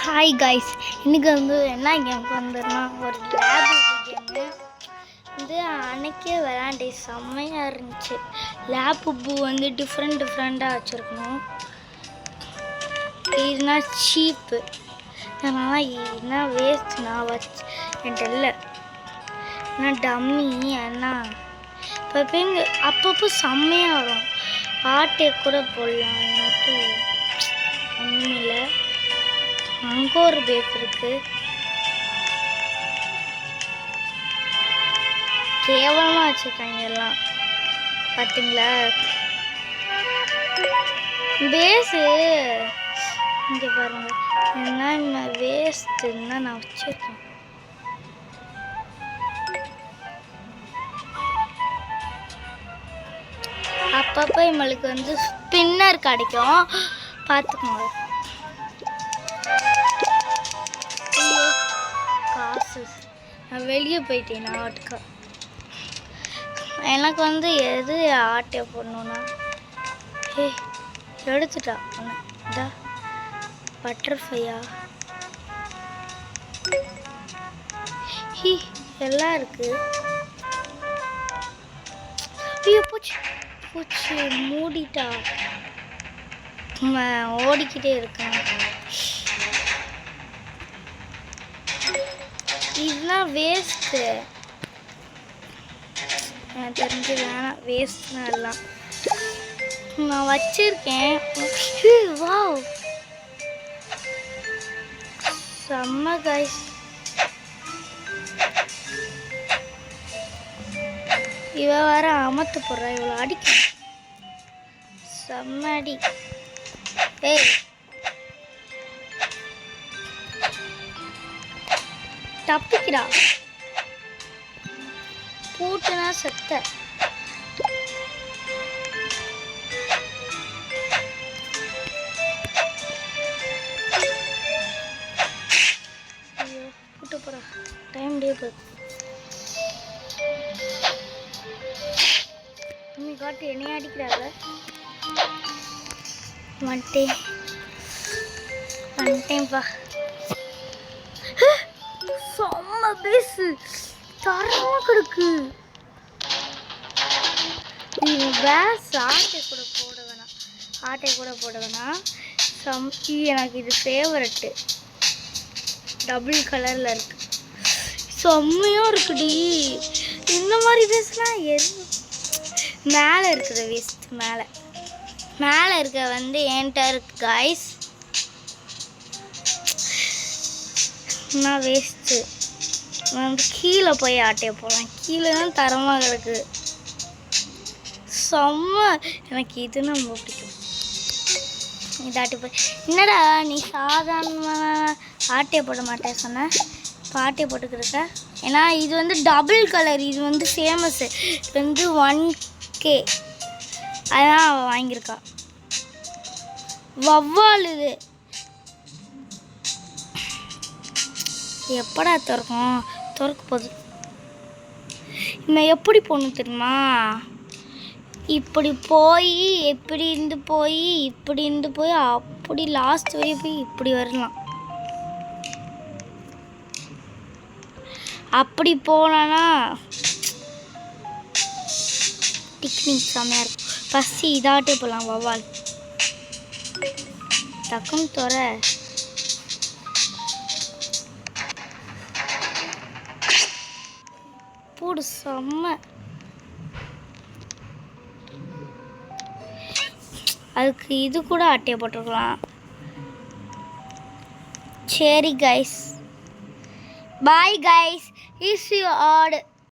Hi guys, இன்றைக்கி வந்து என்ன கேமுக்கு வந்துடுனா ஒரு லேபு கேமு வந்து அன்னைக்கே விளாண்டே செம்மையாக இருந்துச்சு. லேப் பூ வந்து டிஃப்ரெண்ட்டாக வச்சுருக்கணும். இதுனா சீப்பு, அதனால் இதுனா வேஸ்ட். நான் வச்சு என்கிட்ட இல்லை, ஏன்னா டம்மி. ஏன்னா இப்போ அப்பப்போ செம்மையாக வரும். ஆட்டை கூட போடலான்ட்டு ஒன்றும் இல்லை. அங்கே ஒரு பேஸ் இருக்கு, கேவலமாக வச்சுருக்காங்க எல்லாம். பார்த்தீங்களா பேஸு? இங்கே பாருங்க, என்ன வேஸ்ட்டுன்னு தான் நான் வச்சுருக்கேன். அப்பப்போ நம்மளுக்கு வந்து ஸ்பின்னர் கிடைக்கும், பார்த்துக்கோங்க. காசு நான் வெளியே போயிட்டேன். ஆட்டுக்கா எனக்கு வந்து எது ஆட்டை போடணுன்னா எடுத்துட்டா இதா பட்டர்ஃப்ளையா எல்லாம் இருக்கு. பூச்சி பூச்சி மூடிட்டா, ஓடிக்கிட்டே இருக்கேன். இதெல்லாம் வேஸ்ட்டு, எனக்கு தெரிஞ்சு வேணாம். வேஸ்ட்னா எல்லாம் நான் வச்சிருக்கேன். வாவ் செம்ம கைஸ். இவ வேற அமத்து போடுறா, இவ்வளோ அடிக்க செம்ம அடி. ஏய் தப்பிக்கிறா, பூட்டுனா செத்த. ஐயோ பூட்ட போறா, டைம் டே போகுது. மம்மி காட்டு என்னைய அடிக்கிறாங்க. வந்துட்டேன்ப்பா. செம்ம பேசு, தரமா கிடக்கு. பேஸ் ஆட்டை கூட போட வேணாம். எனக்கு இது ஃபேவரட்டு. டபுள் கலரில் இருக்கு, செம்மையாக இருக்குடி. இந்த மாதிரி பேஸ்லாம் மேலே இருக்குது. வேஸ்ட் மேலே இருக்க வந்து என்கிட்ட இருக்கு காய்ஸ். நான் வேஸ்ட்டு வந்து கீழே போய் ஆட்டையை போடலாம். கீழே தான் தரமாக கிடக்கு. செம்ம, எனக்கு இது ரொம்ப பிடிக்கும். இதாட்டி போய் என்னடா நீ சாதாரணமாக ஆட்டையை போட மாட்டேன் சொன்ன, இப்போ ஆட்டையை போட்டுக்கிருக்க. ஏன்னா இது வந்து டபுள் கலர், இது வந்து ஃபேமஸ்ஸு. இது வந்து 1K, அதான் அவள் வாங்கியிருக்கா. வவ்வால் இது எப்படா திறக்க போகுது. இன்னும் எப்படி போகணும் தெரியுமா? இப்படி இருந்து போய் அப்படி லாஸ்ட் வரையும் போய் இப்படி வரலாம். அப்படி போனா டெக்னிக் செம்மையாக இருக்கும். ஃபஸ்ட்டு இதாட்டே போகலாம். வவ்வால் டக்குன்னு தோற போடு, செம்ம. அதுக்கு இது கூட அட்டையை போட்டிருக்கலாம். சரி guys, bye guys. Is you add